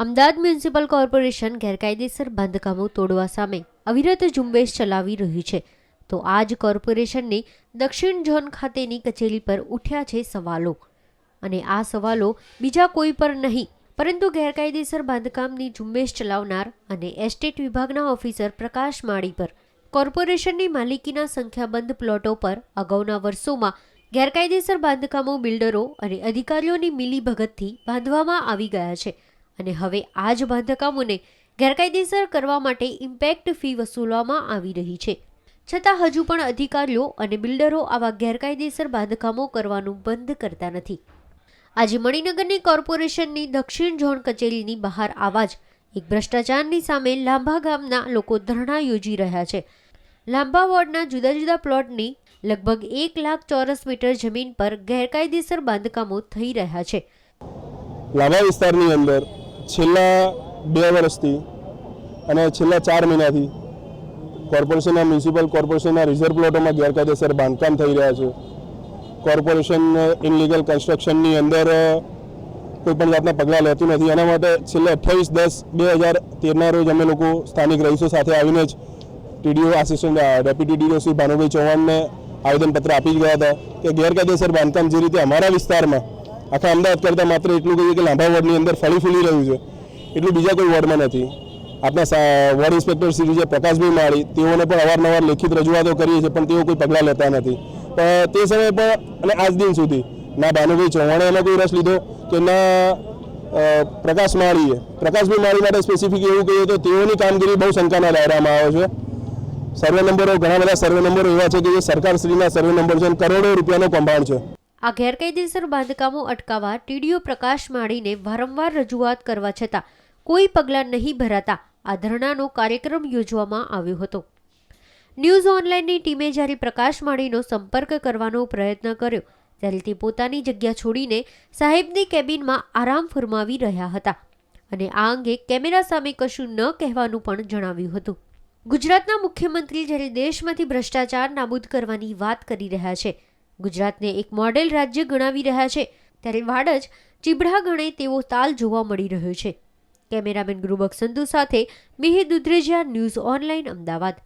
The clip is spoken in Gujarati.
અમદાવાદ મ્યુનિસિપલ કોર્પોરેશન ગેરકાયદેસર બાંધકામો તોડવા સામે અવિરત ઝુંબેશ ચલાવી રહ્યું છે, તો આ જ કોર્પોરેશનની દક્ષિણ ઝોન ખાતેની કચેરી પર ઉઠ્યા છે સવાલો, અને આ સવાલો બીજા કોઈ પર નહીં પરંતુ ગેરકાયદેસર બાંધકામની ઝુંબેશ ચલાવનાર અને એસ્ટેટ વિભાગના ઓફિસર પ્રકાશ માળી પર. કોર્પોરેશનની માલિકીના સંખ્યાબંધ પ્લોટો પર અગાઉના વર્ષોમાં ગેરકાયદેસર બાંધકામો બિલ્ડરો અને અધિકારીઓની મિલીભગતથી બાંધવામાં આવી ગયા છે, અને હવે આ જ બાંધકામોને ગેરકાયદેસર કરવા માટે ઇમ્પેક્ટ ફી વસૂલવામાં આવી રહી છે. છતાં હજુ પણ અધિકારીઓ અને બિલ્ડરો આવા ગેરકાયદેસર બાંધકામો કરવાનું બંધ કરતા નથી. આજે મણિનગરની કોર્પોરેશનની દક્ષિણ ઝોન કચેરીની બહાર આવા જ એક ભ્રષ્ટાચારની સામે લાંભા ગામના લોકો ધરણા યોજી રહ્યા છે. લાંભા વોર્ડના જુદા જુદા પ્લોટની લગભગ 1 લાખ ચોરસ મીટર જમીન પર ગેરકાયદેસર બાંધકામો થઈ રહ્યા છે. લાંભા વિસ્તારની અંદર છેલ્લા 2 વર્ષથી અને છેલ્લા 4 મહિનાથી કોર્પોરેશનના મ્યુનિસિપલ કોર્પોરેશનના રિઝર્વ પ્લોટોમાં ગેરકાયદેસર બાંધકામ થઈ રહ્યા છે. કોર્પોરેશન ઇનલીગલ કન્સ્ટ્રક્શનની અંદર કોઈ પણ જાતના પગલાં લેતું નથી. એના માટે છેલ્લે 28/10/2013ના રોજ અમે લોકો સ્થાનિક રહીશો સાથે આવીને જ TDO assistant deputy TDO Shri Bhanubhai ચૌહાણને આવેદનપત્ર આપી ગયા હતા કે ગેરકાયદેસર બાંધકામ જે રીતે અમારા વિસ્તારમાં આખા અમદાવાદ કરતાં માત્ર એટલું કહીએ કે લાંભા વોર્ડની અંદર ફળી ફૂલી રહ્યું છે, એટલું બીજા કોઈ વોર્ડમાં નથી. આપણા વોર્ડ ઇન્સ્પેક્ટર શ્રી જે પ્રકાશભાઈ માળી, તેઓને પણ અવારનવાર લેખિત રજૂઆતો કરીએ છીએ, પણ તેઓ કોઈ પગલાં લેતા નથી. પણ તે સમયે પણ અને આજ દિન સુધી ના ભાનુભાઈ ચૌહાણે એમાં કોઈ રસ લીધો કે ના પ્રકાશભાઈ માળી માટે સ્પેસિફિક એવું કહીએ તો તેઓની કામગીરી બહુ શંકાના દાયરામાં આવે છે. સર્વે નંબરો, ઘણા બધા સર્વે નંબરો એવા છે કે જે સરકારશ્રીના સર્વે નંબર છે, કરોડો રૂપિયાનું કૌભાંડ છે. આ ગેરકાયદેસર બાંધકામો અટકાવવા ટીડીઓ પ્રકાશ માળીને વારંવાર રજૂઆત કરવા છતાં કોઈ પગલાં નહીં ભરાતા આ ધરણાનો કાર્યક્રમ યોજવામાં આવ્યો હતો. ન્યૂઝ ઓનલાઈનની ટીમે જ્યારે પ્રકાશ માળીનો સંપર્ક કરવાનો પ્રયત્ન કર્યો ત્યારે તે પોતાની જગ્યા છોડીને સાહેબની કેબિનમાં આરામ ફરમાવી રહ્યા હતા, અને આ અંગે કેમેરા સામે કશું ન કહેવાનું પણ જણાવ્યું હતું. ગુજરાતના મુખ્યમંત્રી જ્યારે દેશમાંથી ભ્રષ્ટાચાર નાબૂદ કરવાની વાત કરી રહ્યા છે, ગુજરાતને એક મોડેલ રાજ્ય ગણાવી રહ્યા છે, ત્યારે વાડજ ચીબડા ગણે તેવો તાલ જોવા મળી રહ્યો છે. કેમેરામેન ગુરુબક્ષ સંધુ સાથે મિહિર દુધરેજિયા, ન્યૂઝ ઓનલાઈન, અમદાવાદ.